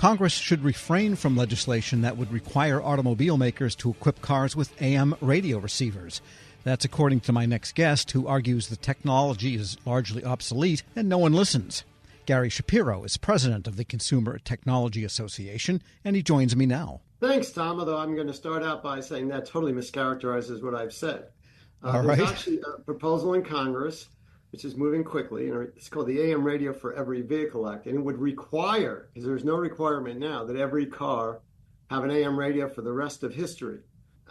Congress should refrain from legislation that would require automobile makers to equip cars with AM radio receivers. That's according to my next guest, who argues the technology is largely obsolete and no one listens. Gary Shapiro is president of the Consumer Technology Association, and he joins me now. Thanks, Tom, although I'm going to start out by saying that totally mischaracterizes what I've said. All right. There's actually a proposal in Congress, which is moving quickly, and it's called the AM Radio for Every Vehicle Act, and it would require, because there's no requirement now, that every car have an AM radio for the rest of history.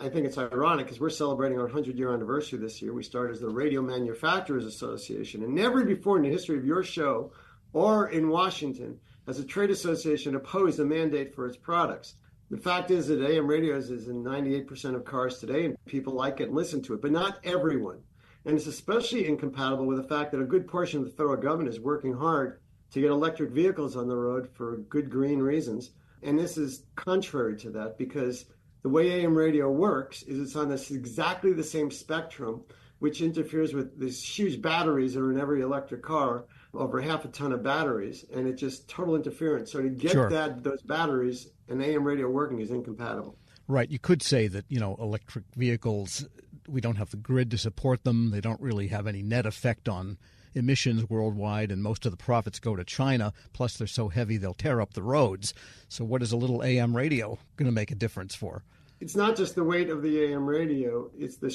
I think it's ironic because we're celebrating our 100-year anniversary this year. We started as the Radio Manufacturers Association, and never before in the history of your show or in Washington has a trade association opposed a mandate for its products. The fact is that AM radios is in 98% of cars today, and people like it and listen to it, but not everyone. And it's especially incompatible with the fact that a good portion of the federal government is working hard to get electric vehicles on the road for good green reasons. And this is contrary to that, because the way AM radio works is it's on this exactly the same spectrum, which interferes with these huge batteries that are in every electric car, over half a ton of batteries, and it's just total interference. So to get those batteries and AM radio working is incompatible. Right. You could say that, electric vehicles, we don't have the grid to support them. They don't really have any net effect on emissions worldwide, and most of the profits go to China. Plus, they're so heavy they'll tear up the roads. So what is a little AM radio going to make a difference for? It's not just the weight of the AM radio, it's the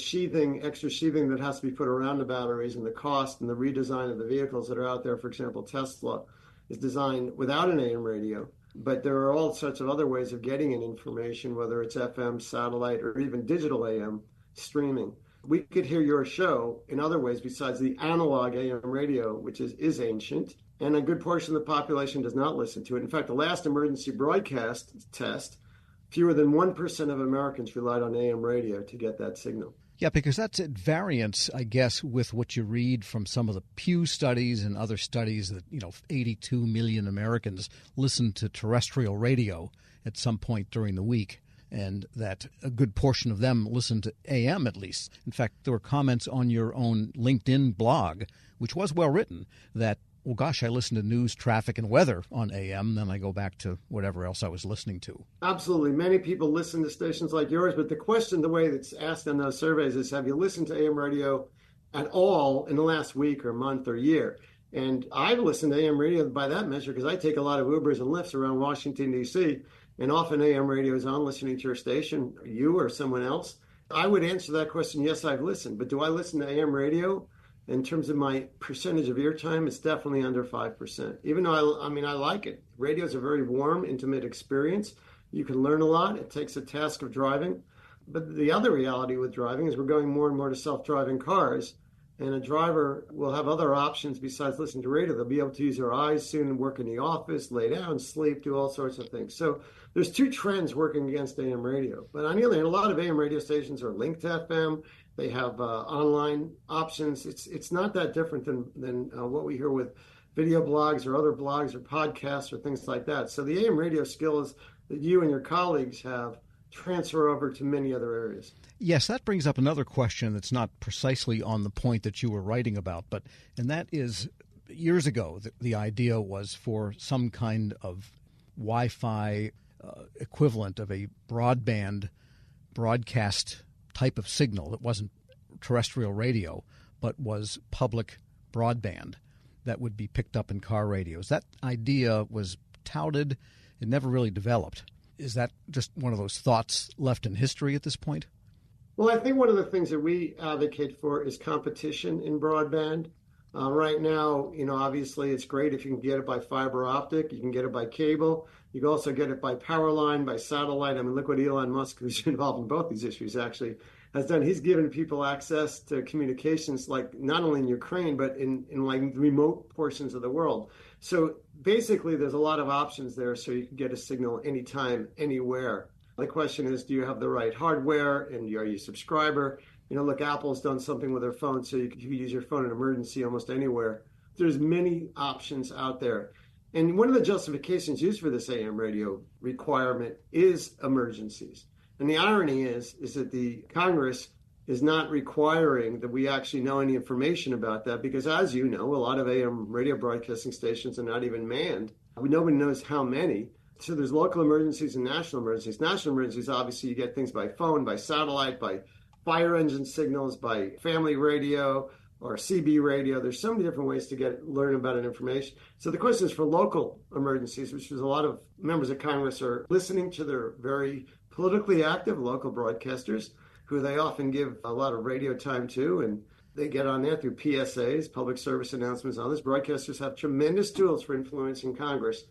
extra sheathing that has to be put around the batteries, and the cost and the redesign of the vehicles that are out there. For example, Tesla is designed without an AM radio, but there are all sorts of other ways of getting in information, whether it's FM, satellite, or even digital AM streaming. We could hear your show in other ways besides the analog AM radio, which is ancient, and a good portion of the population does not listen to it. In fact, the last emergency broadcast test, fewer than 1% of Americans relied on AM radio to get that signal. Yeah, because that's at variance, I guess, with what you read from some of the Pew studies and other studies that, 82 million Americans listen to terrestrial radio at some point during the week, and that a good portion of them listen to AM at least. In fact, there were comments on your own LinkedIn blog, which was well written, that well, gosh, I listen to news, traffic, and weather on AM, then I go back to whatever else I was listening to. Absolutely. Many people listen to stations like yours, but the question, the way it's asked in those surveys is, have you listened to AM radio at all in the last week or month or year? And I've listened to AM radio by that measure because I take a lot of Ubers and Lyfts around Washington, D.C., and often AM radio is on listening to your station, you or someone else. I would answer that question, yes, I've listened. But do I listen to AM radio? In terms of my percentage of eartime, it's definitely under 5%. Even though, I like it. Radio is a very warm, intimate experience. You can learn a lot. It takes a task of driving. But the other reality with driving is we're going more and more to self-driving cars, and a driver will have other options besides listening to radio. They'll be able to use their eyes soon and work in the office, lay down, sleep, do all sorts of things. So there's two trends working against AM radio. But on the other hand, a lot of AM radio stations are linked to FM. They have online options. It's not that different than what we hear with video blogs or other blogs or podcasts or things like that. So the AM radio skills that you and your colleagues have transfer over to many other areas. Yes, that brings up another question that's not precisely on the point that you were writing about, and that is, years ago, the idea was for some kind of Wi-Fi equivalent of a broadband broadcast type of signal that wasn't terrestrial radio, but was public broadband that would be picked up in car radios. That idea was touted. It never really developed. Is that just one of those thoughts left in history at this point? Well, I think one of the things that we advocate for is competition in broadband. Right now, obviously it's great if you can get it by fiber optic. You can get it by cable. You can also get it by power line, by satellite. Look what Elon Musk, who's involved in both these issues, actually has done. He's given people access to communications, like not only in Ukraine, but in like remote portions of the world. So basically, there's a lot of options there, so you can get a signal anytime, anywhere. The question is, do you have the right hardware, and are you a subscriber? Look, Apple's done something with their phone, so you can use your phone in emergency almost anywhere. There's many options out there. And one of the justifications used for this AM radio requirement is emergencies. And the irony is that the Congress is not requiring that we actually know any information about that, because as you know, a lot of AM radio broadcasting stations are not even manned. Nobody knows how many. So there's local emergencies and national emergencies. National emergencies, obviously, you get things by phone, by satellite, by fire engine signals, by family radio or CB radio. There's so many different ways to learn about information. So the question is for local emergencies, which is a lot of members of Congress are listening to their very politically active local broadcasters, who they often give a lot of radio time to, and they get on there through PSAs, public service announcements. All these broadcasters have tremendous tools for influencing Congress.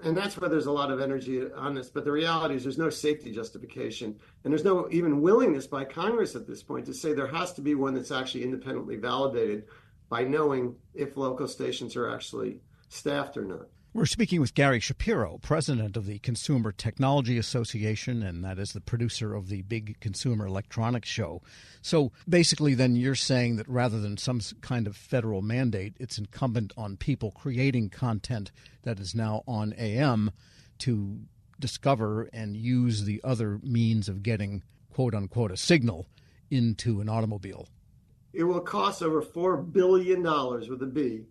And that's why there's a lot of energy on this. But the reality is there's no safety justification. And there's no even willingness by Congress at this point to say there has to be one that's actually independently validated by knowing if local stations are actually staffed or not. We're speaking with Gary Shapiro, president of the Consumer Technology Association, and that is the producer of the big Consumer Electronics Show. So basically then you're saying that rather than some kind of federal mandate, it's incumbent on people creating content that is now on AM to discover and use the other means of getting, quote unquote, a signal into an automobile. It will cost over $4 billion with a B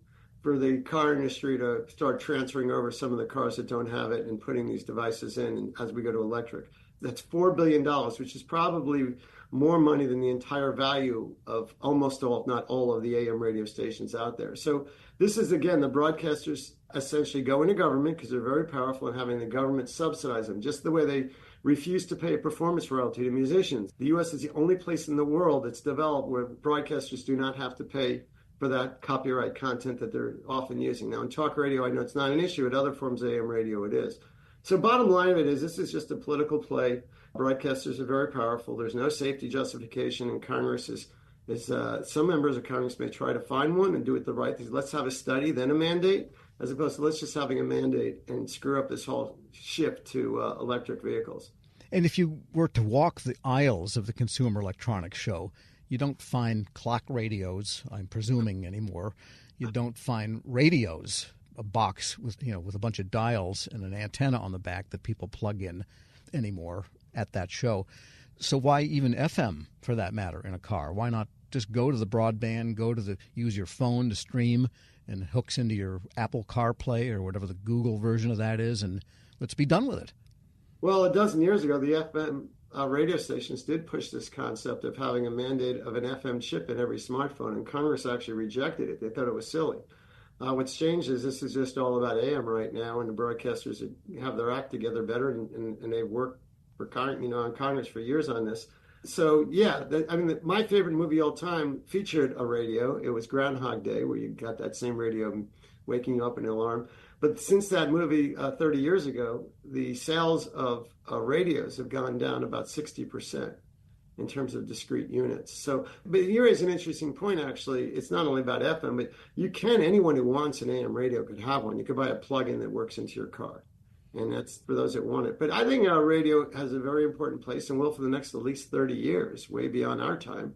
for the car industry to start transferring over some of the cars that don't have it and putting these devices in as we go to electric. That's $4 billion, which is probably more money than the entire value of almost all, if not all, of the AM radio stations out there. So this is, again, the broadcasters essentially go into government because they're very powerful and having the government subsidize them, just the way they refuse to pay a performance royalty to musicians. The U.S. is the only place in the world that's developed where broadcasters do not have to pay for that copyright content that they're often using. Now, in talk radio, I know it's not an issue. At other forms of AM radio, it is. So bottom line of it is this is just a political play. Broadcasters are very powerful. There's no safety justification, and Congress is some members of Congress may try to find one and do it the right thing. Let's have a study, then a mandate, as opposed to let's just having a mandate and screw up this whole shift to electric vehicles. And if you were to walk the aisles of the Consumer Electronics Show, you don't find clock radios, I'm presuming, anymore. You don't find radios, a box with a bunch of dials and an antenna on the back that people plug in anymore at that show. So why even FM, for that matter, in a car? Why not just go to the broadband, use your phone to stream and hooks into your Apple CarPlay or whatever the Google version of that is, and let's be done with it? Well, a dozen years ago, the FM radio stations did push this concept of having a mandate of an FM chip in every smartphone, and Congress actually rejected it. They thought it was silly. What's changed is this is just all about AM right now, and the broadcasters have their act together better, and they've worked for on Congress for years on this. So yeah, my favorite movie all time featured a radio. It was Groundhog Day, where you got that same radio waking up an alarm. But since that movie 30 years ago, the sales of radios have gone down about 60% in terms of discrete units. So, but you raise an interesting point, actually. It's not only about FM, but anyone who wants an AM radio could have one. You could buy a plug-in that works into your car. And that's for those that want it. But I think our radio has a very important place and will for the next at least 30 years, way beyond our time,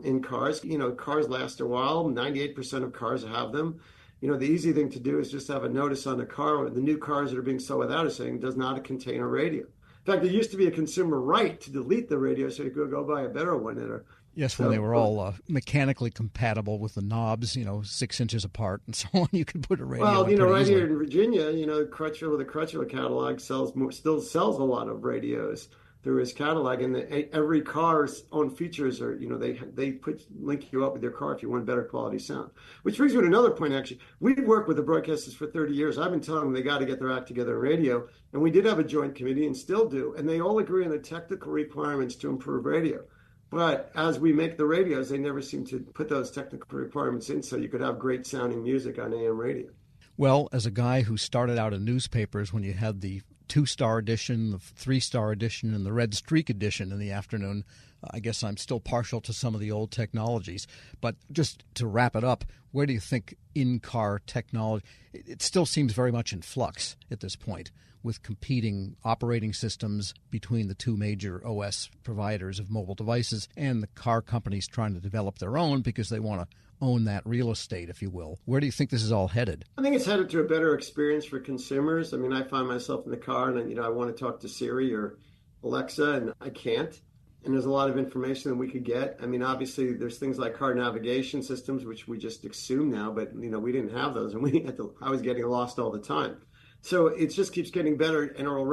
in cars. Cars last a while. 98% of cars have them. The easy thing to do is just have a notice on the car. The new cars that are being sold without it saying does not contain a radio. In fact, there used to be a consumer right to delete the radio so you could go buy a better one. Yes, when they were all mechanically compatible with the knobs, 6 inches apart and so on, you could put a radio in pretty right easily. Here in Virginia, Crutchfield, the Crutchfield catalog still sells a lot of radios through his catalog, and every car's own features are, they link you up with your car if you want better quality sound. Which brings me to another point, actually. We've worked with the broadcasters for 30 years. I've been telling them they got to get their act together in radio, and we did have a joint committee and still do, and they all agree on the technical requirements to improve radio. But as we make the radios, they never seem to put those technical requirements in so you could have great sounding music on AM radio. Well, as a guy who started out in newspapers when you had the 2-star edition, the 3-star edition, and the red streak edition in the afternoon, I guess I'm still partial to some of the old technologies. But just to wrap it up, where do you think in-car technology, it still seems very much in flux at this point, with competing operating systems between the two major OS providers of mobile devices and the car companies trying to develop their own because they want to own that real estate, if you will. Where do you think this is all headed? I think it's headed to a better experience for consumers. I find myself in the car and, I want to talk to Siri or Alexa, and I can't. And there's a lot of information that we could get. Obviously, there's things like car navigation systems, which we just assume now, but, we didn't have those, and I was getting lost all the time. So it just keeps getting better, and it'll